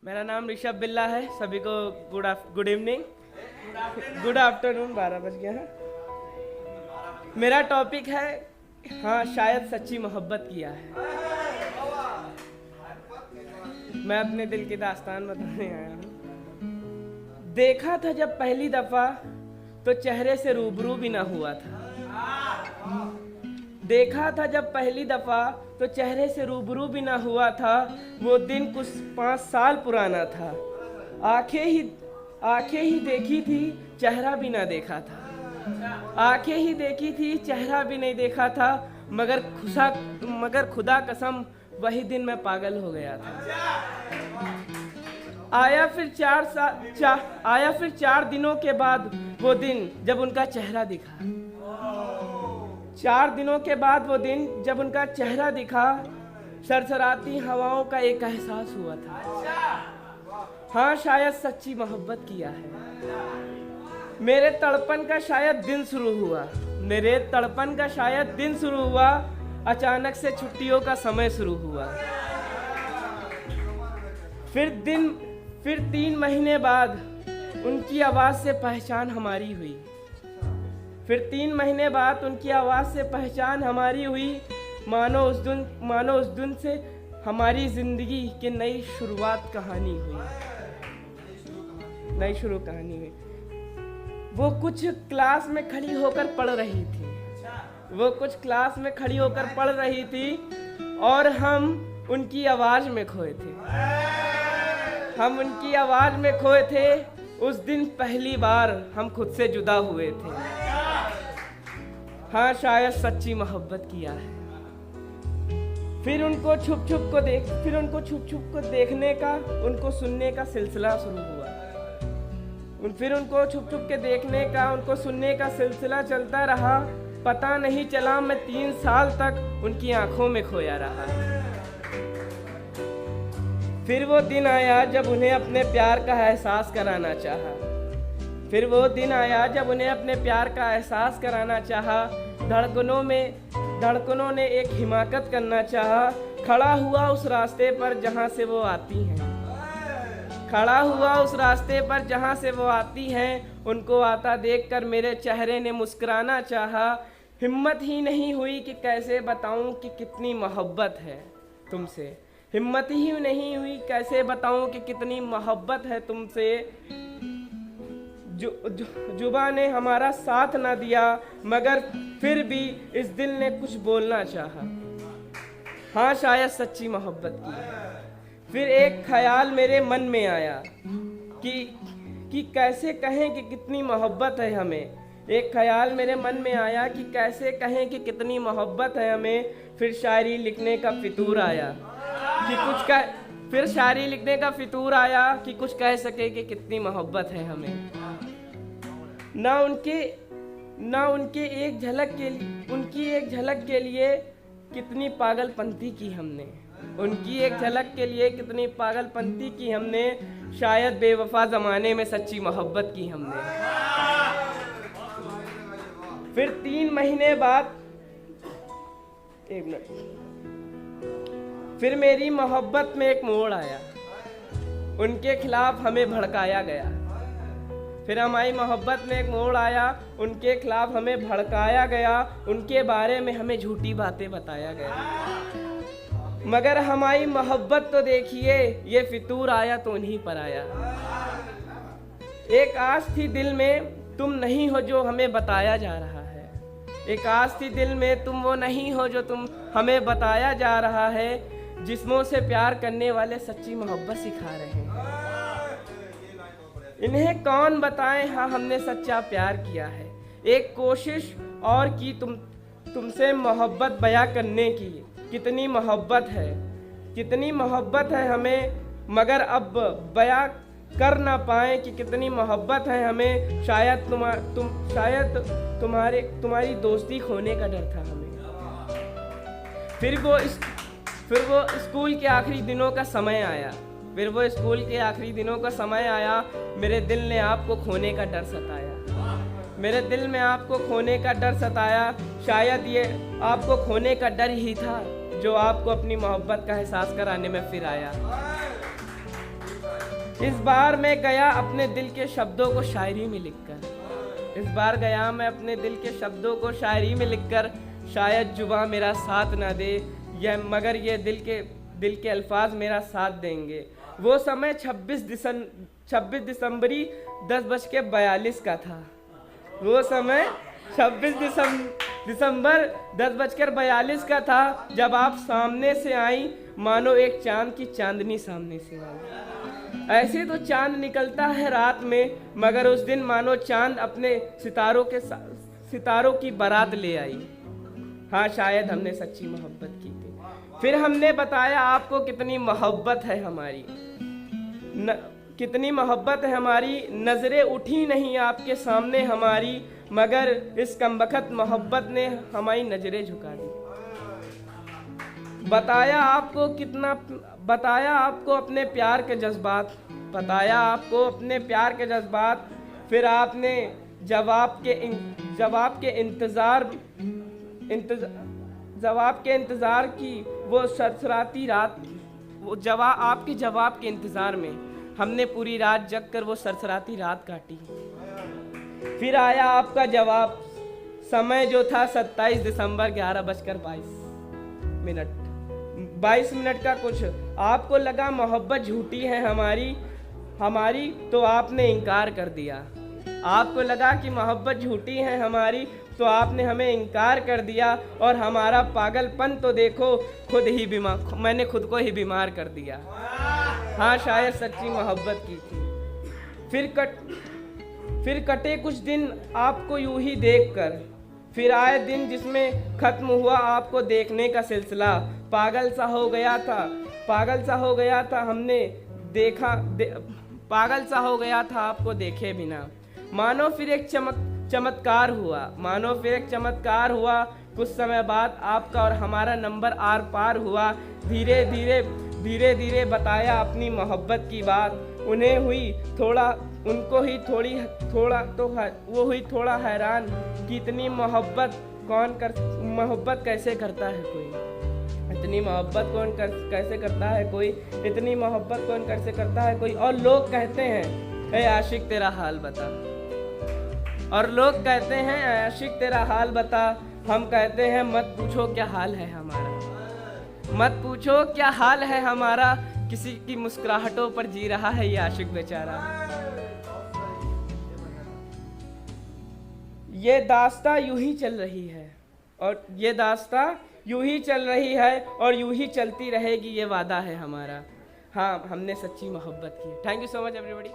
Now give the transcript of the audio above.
मेरा नाम ऋषभ बिल्ला है। सभी को गुड इवनिंग, गुड आफ्टरनून। 12 बज गया है। मेरा टॉपिक है, हाँ शायद सच्ची मोहब्बत किया है। मैं अपने दिल की दास्तान बताने आया हूँ। देखा था जब पहली दफा तो चेहरे से रूबरू भी ना हुआ था। देखा था जब पहली दफा तो चेहरे से रूबरू भी ना हुआ था। वो दिन कुछ 5 साल पुराना था। आंखें ही देखी थी, चेहरा भी ना देखा था। आंखें ही देखी थी, चेहरा भी नहीं देखा था। मगर खुदा कसम वही दिन मैं पागल हो गया था। आया फिर 4 दिनों के बाद वो दिन जब उनका चेहरा दिखा। 4 दिनों के बाद वो दिन जब उनका चेहरा दिखा, सरसराती हवाओं का एक एहसास हुआ था। हाँ शायद सच्ची मोहब्बत किया है। मेरे तड़पन का शायद दिन शुरू हुआ। अचानक से छुट्टियों का समय शुरू हुआ। फिर 3 महीने बाद उनकी आवाज़ से पहचान हमारी हुई। मानो उस दिन से हमारी जिंदगी की नई शुरू कहानी हुई। वो कुछ क्लास में खड़ी होकर पढ़ रही थी और हम उनकी आवाज़ में खोए थे। उस दिन पहली बार हम खुद से जुदा हुए थे। हाँ शायद सच्ची मोहब्बत किया है। फिर उनको छुप छुप को देखने का, उनको सुनने का सिलसिला शुरू हुआ। उनको सुनने का सिलसिला चलता रहा। पता नहीं चला मैं 3 साल तक उनकी आंखों में खोया रहा। फिर वो दिन आया जब उन्हें अपने प्यार का एहसास कराना चाहा। धड़कनों ने एक हिमाकत करना चाहा। खड़ा हुआ उस रास्ते पर जहाँ से वो आती हैं। उनको आता देखकर मेरे चेहरे ने मुस्कुराना चाहा। हिम्मत ही नहीं हुई कि कैसे बताऊं कि कितनी मोहब्बत है तुमसे। जुबान ने हमारा साथ ना दिया, मगर फिर भी इस दिल ने कुछ बोलना चाहा। हाँ शायद सच्ची मोहब्बत की। फिर एक ख्याल मेरे मन में आया कि कैसे कहें कि कितनी मोहब्बत है हमें। कितनी मोहब्बत है हमें। फिर शायरी लिखने का फितूर आया कि कुछ कह सके कि कितनी मोहब्बत है हमें। उनकी एक झलक के लिए कितनी पागलपंती की हमने। शायद बेवफा जमाने में सच्ची मोहब्बत की हमने। फिर 3 महीने बाद फिर मेरी मोहब्बत में एक मोड़ आया। उनके खिलाफ हमें भड़काया गया। उनके बारे में हमें झूठी बातें बताया गया। मगर हमारी मोहब्बत तो देखिए, ये फितूर आया तो उन्हीं पर आया। एक आस थी दिल में, तुम नहीं हो जो हमें बताया जा रहा है। तुम वो नहीं हो जो तुम हमें बताया जा रहा है। जिस्मों से प्यार करने वाले सच्ची मोहब्बत सिखा रहे हैं। इन्हें कौन बताएं, हाँ हमने सच्चा प्यार किया है। एक कोशिश और की तुमसे मोहब्बत बयां करने की। कितनी मोहब्बत है हमें, मगर अब बयां कर ना पाए कि कितनी मोहब्बत है हमें। शायद तुम्हारी दोस्ती खोने का डर था हमें। फिर वो स्कूल के आखिरी दिनों का समय आया। मेरे दिल में आपको खोने का डर सताया। शायद ये आपको खोने का डर ही था जो आपको अपनी मोहब्बत का एहसास कराने में फिर आया। इस बार मैं गया अपने दिल के शब्दों को शायरी में लिखकर, इस बार गया मैं अपने दिल के शब्दों को शायरी में लिखकर, शायद जुबां मेरा साथ ना दे यह, मगर ये दिल के अल्फाज मेरा साथ देंगे। वो समय 26 दिसंबरी 10:42 का था। वो समय 26 दिसंबर 10:42 का था, जब आप सामने से आई मानो एक चांद की चांदनी सामने से आई। ऐसे तो चांद निकलता है रात में, मगर उस दिन मानो चांद अपने सितारों की बारात ले आई। हाँ, शायद हमने सच्ची मोहब्बत की थी। फिर हमने बताया आपको कितनी मोहब्बत है हमारी, कितनी मोहब्बत है हमारी। नजरें उठी नहीं आपके सामने हमारी, मगर इस कमबख्त मोहब्बत ने हमारी नजरें झुका दी। बताया आपको अपने प्यार के जज्बात, बताया आपको अपने प्यार के जज्बात। फिर आपने जवाब के इंतजार की वो सरसराती रात, आपके जवाब के इंतजार में हमने पूरी रात जग कर वो सरसराती रात काटी। फिर आया आपका जवाब, समय जो था 27 दिसंबर 11:22 का कुछ। आपको लगा मोहब्बत झूठी है हमारी, तो आपने इनकार कर दिया। आपको लगा कि मोहब्बत झूठी है हमारी, तो आपने हमें इनकार कर दिया। और हमारा पागलपन तो देखो, मैंने खुद को ही बीमार कर दिया। हाँ, शायद सच्ची मोहब्बत की थी। फिर कटे कुछ दिन आपको यूं ही देखकर, फिर आए दिन जिसमें खत्म हुआ आपको देखने का सिलसिला। पागल सा हो गया था पागल सा हो गया था आपको देखे बिना। मानो फिर एक चमत्कार हुआ। कुछ समय बाद आपका और हमारा नंबर आर पार हुआ। धीरे धीरे बताया अपनी मोहब्बत की बात। उन्हें हुई थोड़ा हैरान कि इतनी मोहब्बत कैसे करता है कोई, इतनी मोहब्बत कौन कैसे करता है कोई, इतनी मोहब्बत कौन कैसे करता है कोई। और लोग कहते हैं ऐ आशिक तेरा हाल बता, और लोग कहते हैं ऐ आशिक तेरा हाल बता। हम कहते हैं मत पूछो क्या हाल है हमारा, मत पूछो क्या हाल है हमारा। किसी की मुस्कुराहटों पर जी रहा है ये आशिक बेचारा। ये दास्तां यूं ही चल रही है और यूं ही चलती रहेगी, ये वादा है हमारा। हाँ, हमने सच्ची मोहब्बत की। Thank you so much everybody.